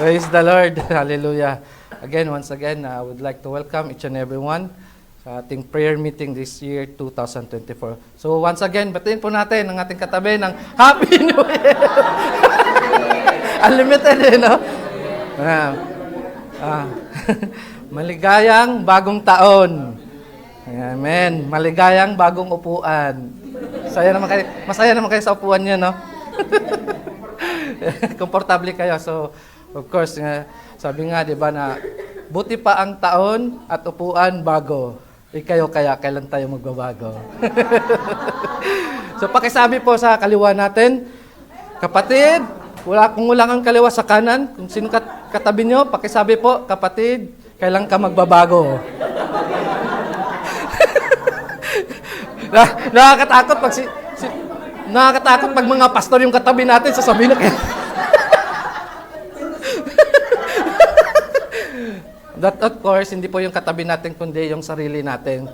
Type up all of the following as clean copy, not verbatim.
Praise the Lord. Hallelujah. Once again, I would like to welcome each and everyone sa ating prayer meeting this year, 2024. So once again, batiin po natin ang ating katabi ng Happy New Year! Unlimited no? Maligayang bagong taon. Amen. Maligayang bagong upuan. Masaya naman kayo sa upuan niyo, no? Komportable kayo. So, of course, sabi nga, di ba, na buti pa ang taon at upuan bago. Kayo kaya, kailan tayo magbabago? So, pakisabi po sa kaliwa natin, kapatid, kung wala kang kaliwa sa kanan, kung sino katabi nyo, pakisabi po, kapatid, kailan ka magbabago? Nakakatakot pag mga pastor yung katabi natin, sasabihin na kayo. That of course, hindi po yung katabi natin, kundi yung sarili natin.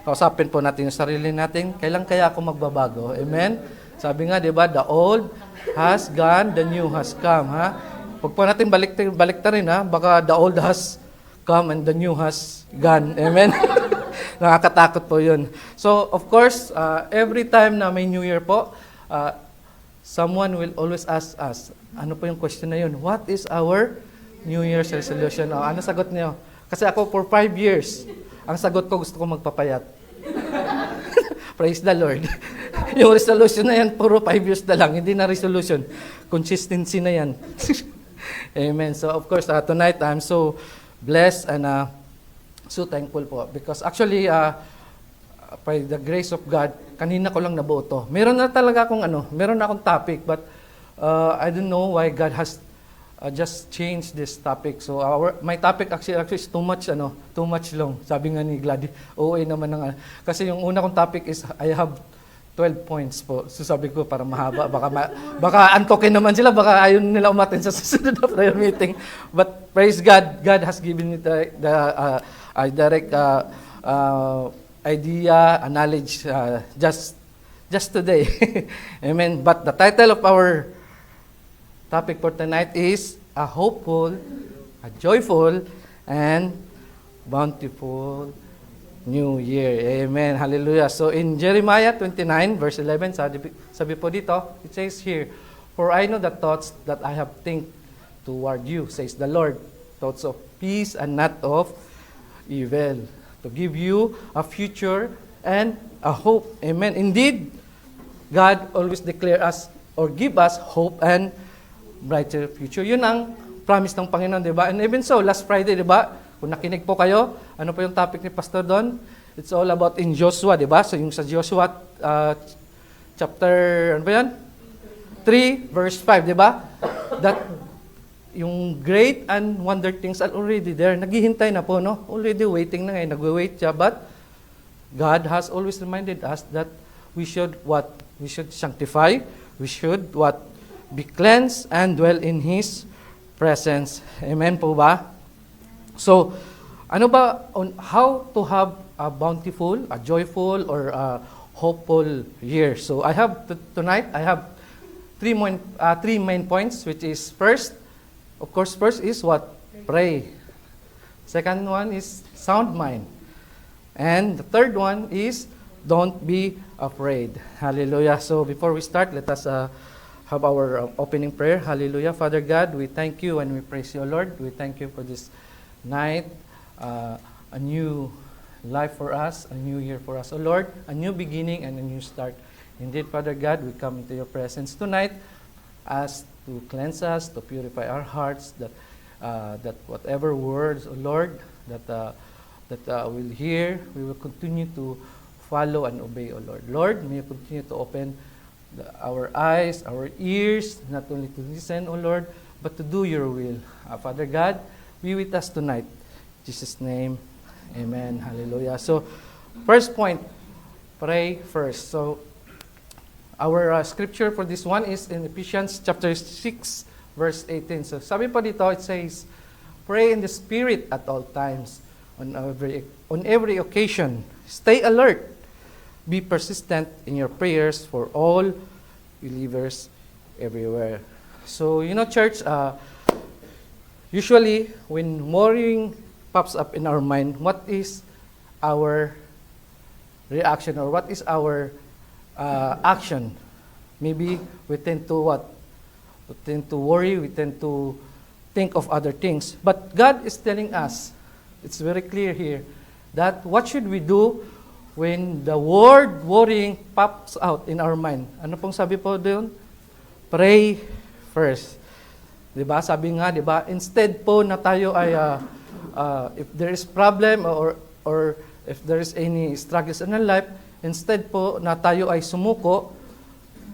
Kausapin po natin yung sarili natin, kailan kaya ako magbabago? Amen? Sabi nga, di ba, the old has gone, the new has come. Ha? Huwag po natin baliktarin, ha? Baka the old has come and the new has gone. Amen? Nakakatakot po yun. So, of course, every time na may New Year po, someone will always ask us, ano po yung question na yun? What is our New Year's resolution? Ano sagot niyo? Kasi ako for 5 years, ang sagot ko gusto ko magpapayat. Praise the Lord. Yung resolution na yan, puro 5 years na lang. Hindi na resolution. Consistency na yan. Amen. So of course, tonight I'm so blessed and so thankful po. Because actually, by the grace of God, kanina ko lang nabuo to. Meron na akong topic, but I don't know why God has just changed this topic. So my topic actually is too much long. Sabi nga ni Gladys, OA naman kasi yung una kong topic is I have 12 points po. So sabi ko para mahaba, baka antokin naman sila, baka ayaw nila umattend sa susunod na prayer meeting. But praise God, God has given me the direct idea, a knowledge just today. Amen. But the title of our topic for tonight is a hopeful, a joyful, and bountiful New Year. Amen. Hallelujah. So in Jeremiah 29, verse 11, sabi po dito, it says here, "For I know the thoughts that I have think toward you, says the Lord, thoughts of peace and not of evil, to give you a future and a hope." Amen. Indeed, God always declare us or give us hope and brighter future. Yun ang promise ng Panginoon, di ba? And even so, last Friday, di ba? Kung nakinig po kayo, ano po yung topic ni Pastor Don? It's all about in Joshua, di ba? So yung sa Joshua chapter, 3, verse 5, di ba? That yung great and wonder things are already there. Naghihintay na po, no? Already waiting na ngayon. Nagwe-wait siya. But God has always reminded us that we should what? We should sanctify. We should what? Be cleansed and dwell in His presence. Amen po ba? So, ano ba on how to have a bountiful, a joyful, or a hopeful year? So, tonight I have three main points, which is first is what? Pray. Second one is sound mind. And the third one is don't be afraid. Hallelujah. So, before we start, let us have our opening prayer. Hallelujah. Father God, we thank you and we praise you, Lord. We thank you for this night, a new life for us, a new year for us, oh Lord, a new beginning and a new start. Indeed, Father God, we come into your presence tonight as to cleanse us, to purify our hearts, that whatever words, oh Lord, that we'll hear, we will continue to follow and obey, oh Lord. Lord, may you continue to open our eyes, our ears, not only to listen, O Lord, but to do your will. Father God, be with us tonight. In Jesus' name, amen. Hallelujah. So, first point, pray first. So, our scripture for this one is in Ephesians chapter 6, verse 18. So, sabi pa dito, it says, "Pray in the Spirit at all times, on every occasion. Stay alert. Be persistent in your prayers for all believers everywhere." So, church, Usually, when worrying pops up in our mind, what is our reaction or what is our action? Maybe we tend to what? We tend to worry, we tend to think of other things. But God is telling us, it's very clear here, that what should we do when the word worrying pops out in our mind? Ano pong sabi po doon? Pray first. Diba? Sabi nga, diba? Instead po na tayo ay, if there is problem or if there is any struggles in our life, instead po na tayo ay sumuko,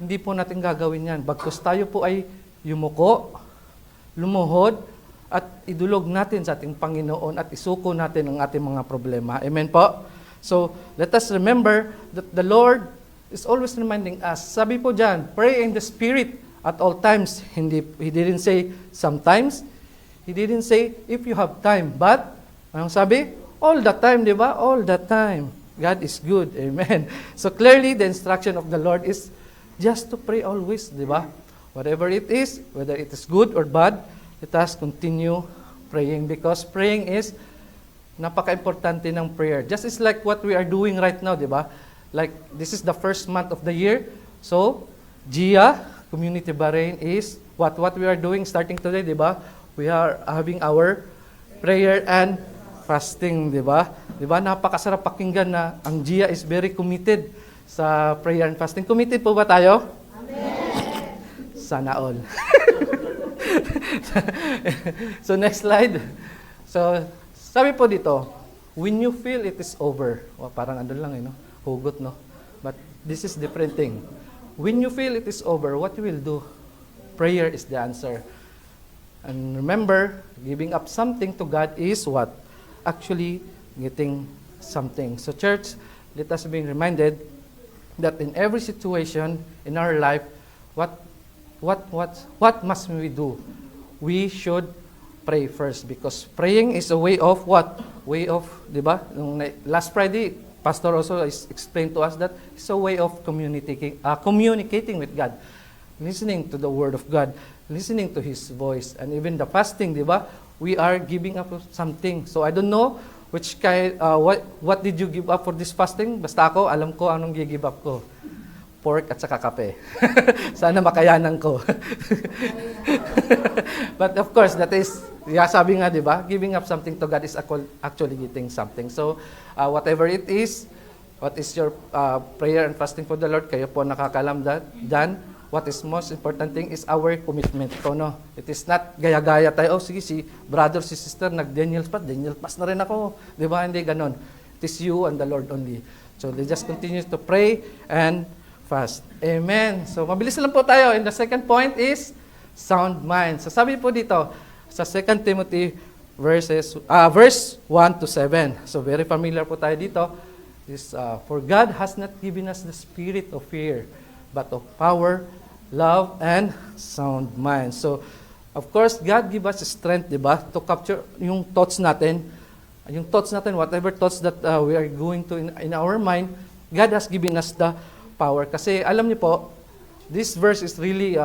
hindi po natin gagawin yan. Bagkus tayo po ay yumuko, lumuhod, at idulog natin sa ating Panginoon at isuko natin ang ating mga problema. Amen po? So, let us remember that the Lord is always reminding us. Sabi po dyan, pray in the Spirit at all times. He didn't say sometimes. He didn't say if you have time. But, anong sabi? All the time, di ba? All the time. God is good. Amen. So clearly, the instruction of the Lord is just to pray always, di ba? Whatever it is, whether it is good or bad, let us continue praying because praying is napaka-importante ng prayer. Just is like what we are doing right now, di ba? Like, this is the first month of the year. So, GIA, Community Bahrain, is what we are doing starting today, di ba? We are having our prayer and fasting, di ba? Di ba? Napakasarap pakinggan na ang GIA is very committed sa prayer and fasting. Committed po ba tayo? Amen! Sana all. So, next slide. So, sabi po dito, when you feel it is over, parang andun lang no? Hugot, no? But this is different thing. When you feel it is over, what you will do? Prayer is the answer. And remember, giving up something to God is what? Actually getting something. So church, let us be reminded that in every situation in our life, what must we do? We should pray first because praying is a way of what? Way of, di ba? Last Friday, Pastor also explained to us that it's a way of communicating with God, listening to the Word of God, listening to His voice, and even the fasting, di ba? We are giving up something. So I don't know which kind, what did you give up for this fasting? Basta ako, alam ko anong gi-give up ko. Pork at saka kape. Sana makayanan ko. But of course, that is, sabi nga, di ba? Giving up something to God is actually getting something. So, whatever it is, what is your prayer and fasting for the Lord, kayo po nakakalam dan. What is most important thing is our commitment. So, no? It is not gaya-gaya tayo. Oh, sige, si brother, si sister, Daniel Pass na rin ako. Di ba? Hindi ganon. It is you and the Lord only. So, they just continue to pray and fast. Amen. So, mabilis lang po tayo. And the second point is sound mind. So, sabi po dito, sa 2 Timothy verse 1 to 7. So, very familiar po tayo dito. Is, for God has not given us the spirit of fear, but of power, love, and sound mind. So, of course, God give us strength, di ba, to capture yung thoughts natin. Yung thoughts natin, whatever thoughts that we are going to in our mind, God has given us the power. Kasi, alam niyo po, this verse is really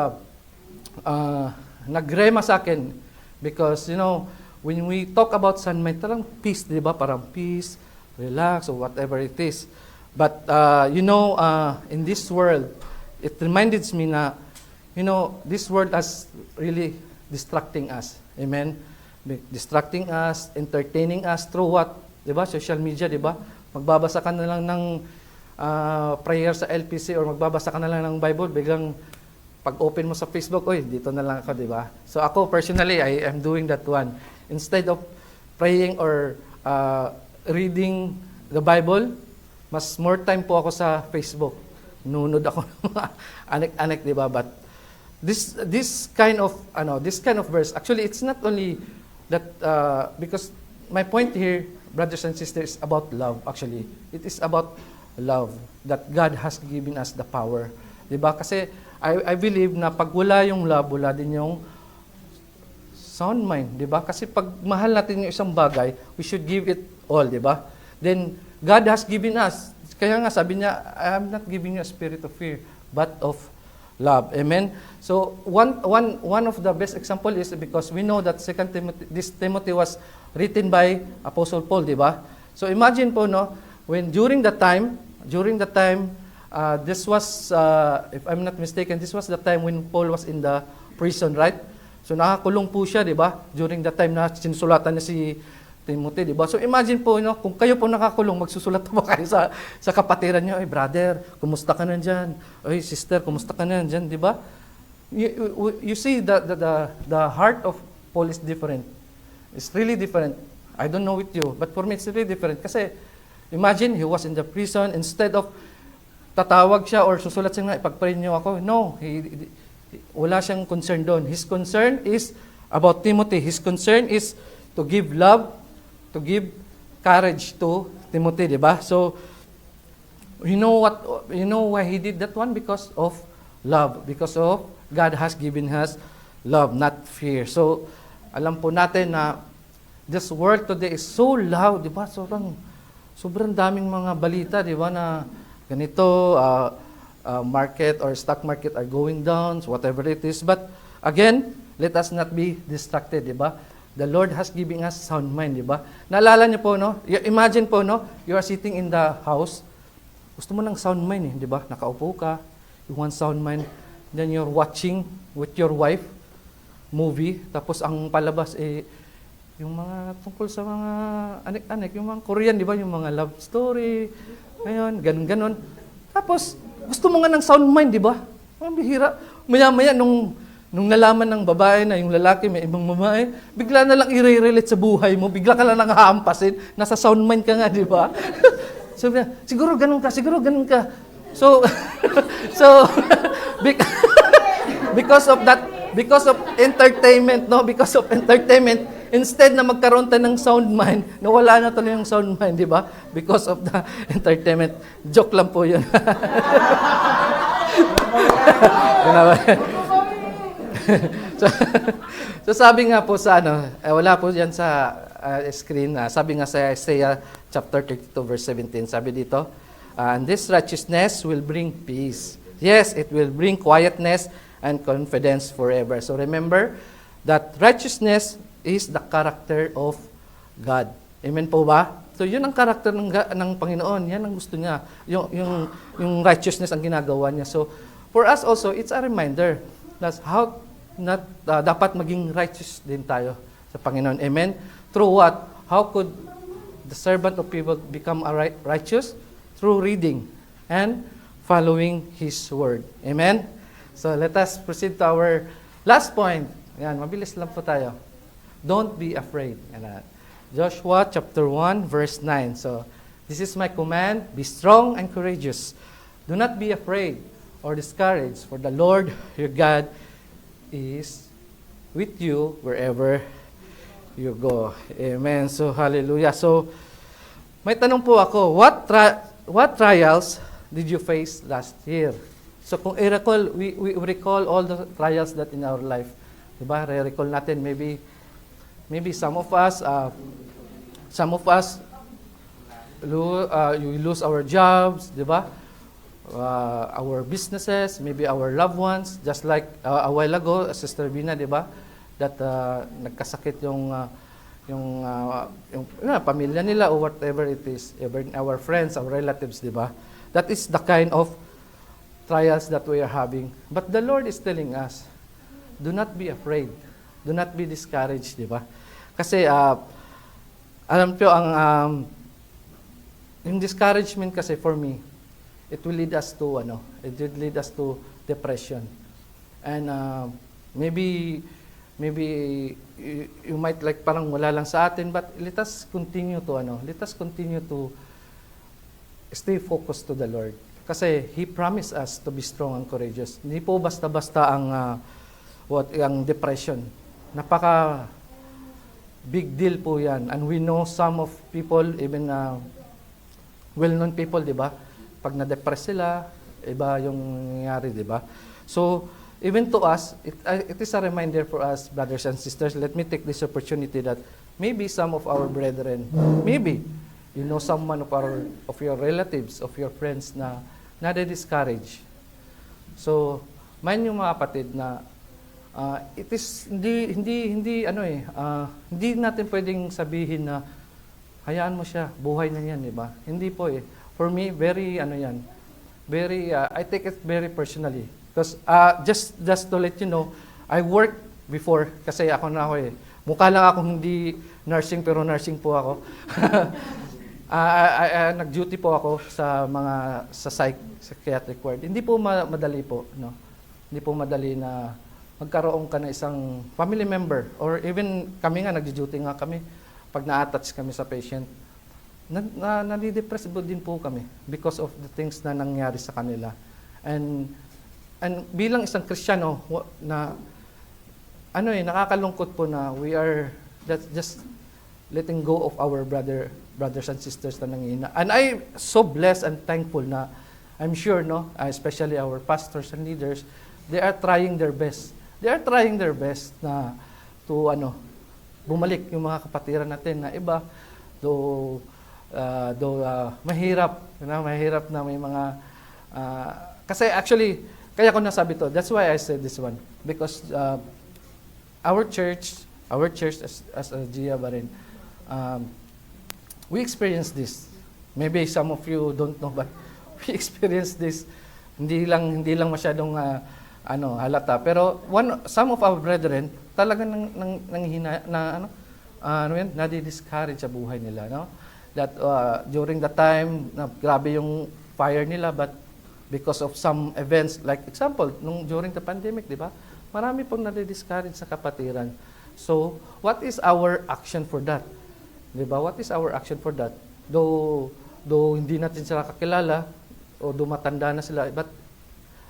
nagrema sa akin. Because, you know, when we talk about sound mind, parang peace, di ba? Parang peace, relax, or whatever it is. But, you know, in this world, it reminded me na, you know, this world is really distracting us. Amen? Distracting us, entertaining us through what? Diba? Social media, diba? Magbabasa ka na lang ng prayer sa LPC or magbabasa ka na lang ng Bible, biglang pag-open mo sa Facebook, oy, dito na lang ako, diba? So ako, personally, I am doing that one. Instead of praying or reading the Bible, mas more time po ako sa Facebook. Nunod ako ng mga anek-anek, di ba? But this kind of verse, actually, it's not only that, because my point here, brothers and sisters, is about love, actually. It is about love, that God has given us the power. Di ba? Kasi, I believe na pag wala yung love, wala din yung sound mind, di ba? Kasi pag mahal natin yung isang bagay, we should give it all, di ba? Then, God has given us. Kaya nga sabi niya, I am not giving you a spirit of fear, but of love. Amen? So, one of the best example is because we know that this Timothy was written by Apostle Paul, di ba? So, imagine po, no, when during the time, this was, if I'm not mistaken, this was the time when Paul was in the prison, right? So, nakakulong po siya, di ba? During the time na sinusulatan niya si Timothy, di ba? So, imagine po, no, kung kayo po nakakulong, magsusulat po kayo sa kapatiran niyo, ay, brother, kumusta ka na dyan? Ay, sister, kumusta ka na dyan, di ba? You see, the heart of Paul is different. It's really different. I don't know with you, but for me, it's really different. Kasi, imagine, he was in the prison, instead of tatawag siya or susulat siya nga, ipag-pray niyo ako. No, wala siyang concern doon. His concern is about Timothy. His concern is to give love, to give courage to Timothy, di ba? So, you know why he did that one? Because of love. Because of God has given us love, not fear. So, alam po natin na this world today is so loud, di ba? Sobrang daming mga balita, di ba, na ganito, market or stock market are going down, whatever it is. But again, let us not be distracted, di ba? The Lord has given us sound mind, di ba? Naalala niyo po, no? Imagine po, no? You are sitting in the house, gusto mo ng sound mind, di ba? Nakaupo ka, you want sound mind, then you're watching with your wife, movie, tapos ang palabas, yung mga tungkol sa mga anek-anek, yung mga Korean, di ba? Yung mga love story, ngayon, ganun-ganon. Tapos, gusto mo nga ng sound mind, di ba? Ang bihira. Maya-maya, nung nalaman ng babae na yung lalaki may ibang babae, bigla na lang i-relate sa buhay mo, bigla ka lang hahampasin, nasa sound mind ka nga, di ba? Sabi niya, siguro ganun ka. So, because of entertainment, no? Because of entertainment, instead na magkaroon tayo ng sound mind, nawala na tuloy yung sound mind, di ba? Because of the entertainment. Joke lang po yun. so sabi nga po sa wala po yan sa screen, sabi nga sa Isaiah chapter 32 verse 17, sabi dito, and this righteousness will bring peace. Yes, it will bring quietness and confidence forever. So remember that righteousness is the character of God. Amen po ba? So yun ang character ng Panginoon. Yan ang gusto niya. Yung righteousness ang ginagawa niya. So for us also, it's a reminder that's how dapat maging righteous din tayo sa Panginoon. Amen? Through what? How could the servant of people become righteous? Through reading and following His Word. Amen? So let us proceed to our last point. Yan, mabilis lang po tayo. Don't be afraid. Joshua chapter 1 verse 9. So this is my command, be strong and courageous. Do not be afraid or discouraged, for the Lord your God is with you wherever you go. Amen. So, hallelujah. So, may tanong po ako, what trials did you face last year? So, kung i-recall, we recall all the trials that in our life. Diba? Re-recall natin, maybe some of us, you lose our jobs, diba? Our businesses, maybe our loved ones, just like a while ago, Sister Bina, di ba? That nagkasakit yung pamilya nila or whatever it is, even our friends, our relatives, di ba? That is the kind of trials that we are having. But the Lord is telling us, do not be afraid. Do not be discouraged, di ba? Kasi, alam po, yung discouragement kasi for me, it will lead us to depression. And maybe you might like parang wala lang sa atin, but let us continue to stay focused to the Lord. Kasi He promised us to be strong and courageous. Hindi po basta-basta ang depression. Napaka big deal po yan. And we know some of people, even well-known people, di ba? Pag na-depress sila, iba yung nangyayari, di ba? So, even to us, it is a reminder for us, brothers and sisters, let me take this opportunity that maybe some of our brethren, maybe, you know someone of your relatives, of your friends na nade-discourage. So, mind yung mga kapatid na it is hindi natin pwedeng sabihin na hayaan mo siya, buhay na yan, di ba? Hindi po eh. For me, very I take it very personally. Because just to let you know, I worked before kasi ako mukha lang akong hindi nursing pero nursing po ako. Nag-duty po ako sa psychiatric ward. Hindi po madali po, no. Hindi po madali na magkaroon ka ng isang family member or even kami nga nag-duty nga kami pag na-attach kami sa patient. Nadidepress din po kami because of the things na nangyari sa kanila. And bilang isang Kristiyano na nakakalungkot po na we are just letting go of our brothers and sisters na nangihina. And I so blessed and thankful na I'm sure, no, especially our pastors and leaders, they are trying their best. They are trying their best na to bumalik yung mga kapatiran natin na iba, though mahirap na may mga kasi actually kaya ko nasabi to. That's why I said this one because our church as a Gia Barin, we experienced this. Maybe some of you don't know, but we experienced this. Hindi lang masyadong halata. Pero some of our brethren talagang nanghina nadi-discourage sa buhay nila, no? That during the time na grabe yung fire nila, but because of some events, like example, during the pandemic, di ba? Marami pong nadi-discourage sa kapatiran. So, what is our action for that? Di ba? What is our action for that? Though hindi natin sila kakilala, o dumatanda na sila, but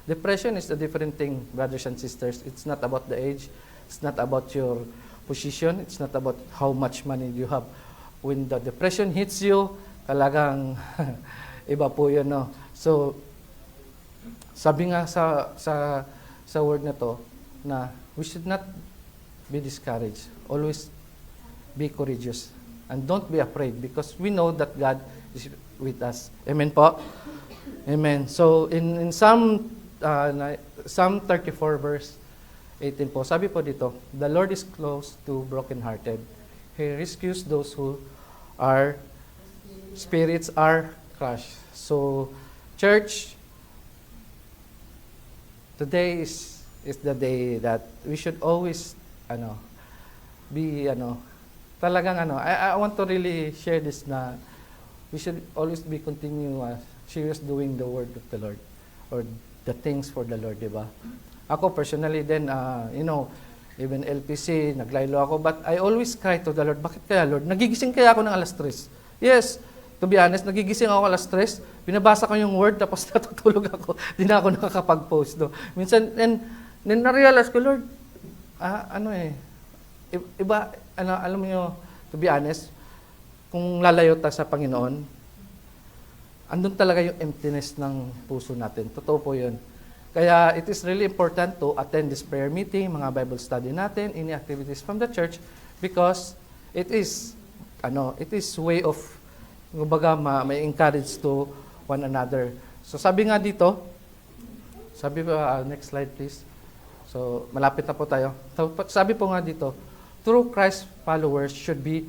depression is a different thing, brothers and sisters. It's not about the age. It's not about your position. It's not about how much money you have. When the depression hits you, talagang iba po yun, no? So, sabi nga sa word na to, na we should not be discouraged. Always be courageous. And don't be afraid because we know that God is with us. Amen po? Amen. So, in Psalm 34 verse 18 po, sabi po dito, the Lord is close to brokenhearted. He rescues those who spirits are crushed. So, church, today is the day that we should always be talagang I want to really share this na we should always be serious doing the word of the Lord or the things for the Lord, di ba? Ako personally then even LPC, naglaylo ako, but I always cry to the Lord, bakit kaya Lord? Nagigising kaya ako ng alas 3? Yes, to be honest, nagigising ako alas 3, binabasa ko yung word, tapos natutulog ako, di na ako nakakapag-post. No? Minsan, and na-realize ko, Lord, iba, alam mo, to be honest, kung lalayo tayo sa Panginoon, andun talaga yung emptiness ng puso natin. Totoo po yun. Kaya it is really important to attend this prayer meeting, mga Bible study natin, any activities from the church, because it is way of, kumbaga, may encourage to one another. So sabi nga dito, next slide please. So malapit na po tayo. Sabi po nga dito, true Christ followers should be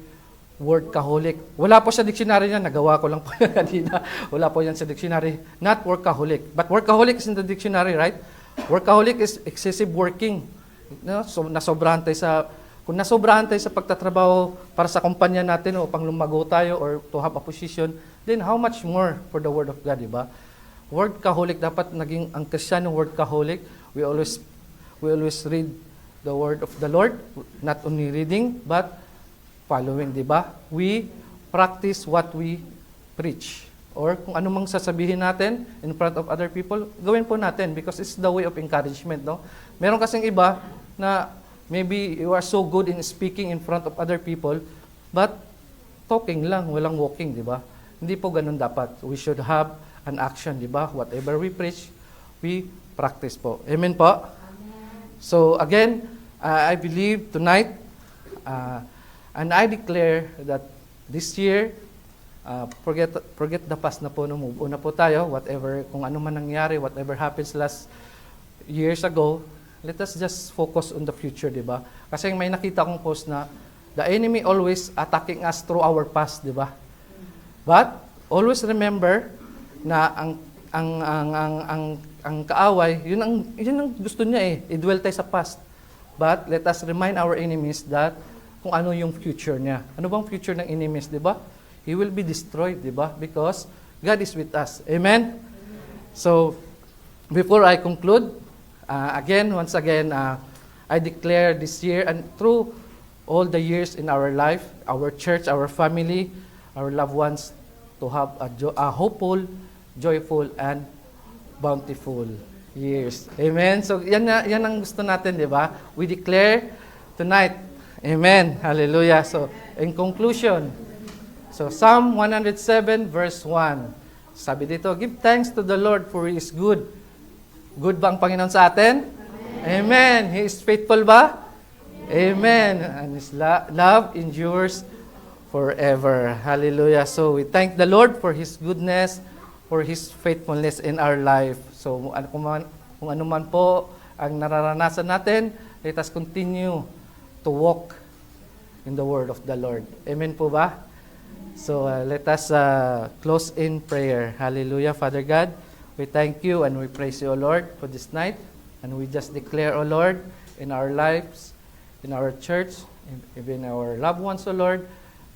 workaholic. Wala po sa dictionary niya, nagawa ko lang po kanina. Wala po yan sa dictionary. Not workaholic. But workaholic is in the dictionary, right? Workaholic is excessive working. No? So, kung nasobrahan tayo sa pagtatrabaho para sa kumpanya natin o pang lumago tayo or to have a position, then how much more for the Word of God, di ba? Workaholic, dapat naging ang Kristiyano workaholic. We always read the Word of the Lord, not only reading, but following, di ba? We practice what we preach. Or kung ano mang sasabihin natin in front of other people, gawin po natin because it's the way of encouragement, no? Meron kasing iba na maybe you are so good in speaking in front of other people, but talking lang, walang walking, di ba? Hindi po ganun dapat. We should have an action, di ba? Whatever we preach, we practice po. Amen po? Amen. So again, I believe tonight, and I declare that this year, forget the past na po, move on na po tayo, whatever, kung ano man nangyari, whatever happens years ago, let us just focus on the future, di ba? Kasi may nakita kong post na the enemy always attacking us through our past, di ba? But always remember na ang kaaway, yun ang gusto niya eh, i-dwell tayo sa past. But let us remind our enemies that kung ano yung future niya. Ano bang future ng enemies, di ba? He will be destroyed, di ba? Because God is with us. Amen? So, before I conclude, once again, I declare this year and through all the years in our life, our church, our family, our loved ones, to have a hopeful, joyful, and bountiful years. Amen? So, yan ang gusto natin, di ba? We declare tonight. Amen. Hallelujah. So, in conclusion, so Psalm 107 verse 1. Sabi dito, give thanks to the Lord for He is good. Good ba ang Panginoon sa atin? Amen. He is faithful ba? Amen. And His love endures forever. Hallelujah. So, we thank the Lord for His goodness, for His faithfulness in our life. So, kung ano man po ang nararanasan natin, let us continue to walk in the word of the Lord. Amen po ba? So let us close in prayer. Hallelujah. Father God, we thank you and we praise you, O Lord, for this night. And we just declare, O Lord, in our lives, in our church, even our loved ones, O Lord,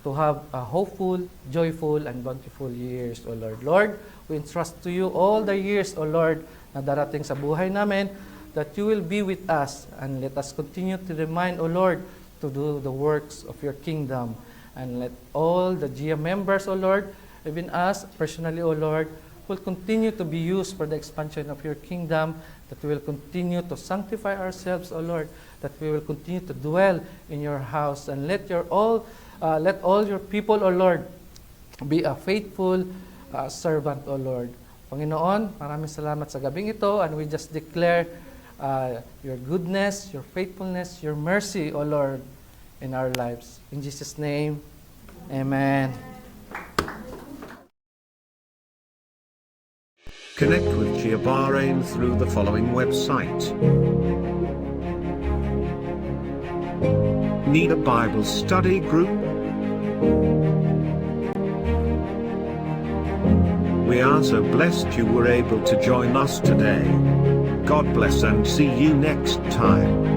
to have a hopeful, joyful, and bountiful years, O Lord. Lord, we entrust to you all the years, O Lord, na darating sa buhay namin, that you will be with us, and let us continue to remind, O Lord, to do the works of your kingdom. And let all the GM members, O Lord, even us personally, O Lord, will continue to be used for the expansion of your kingdom, that we will continue to sanctify ourselves, O Lord, that we will continue to dwell in your house, and let all your people, O Lord, be a faithful servant, O Lord. Panginoon, maraming salamat sa gabing ito, and we just declare your goodness, your faithfulness, your mercy, O Lord, in our lives. In Jesus' name, amen. Connect with Gia Bahrain through the following website. Need a Bible study group? We are so blessed you were able to join us today. God bless and see you next time.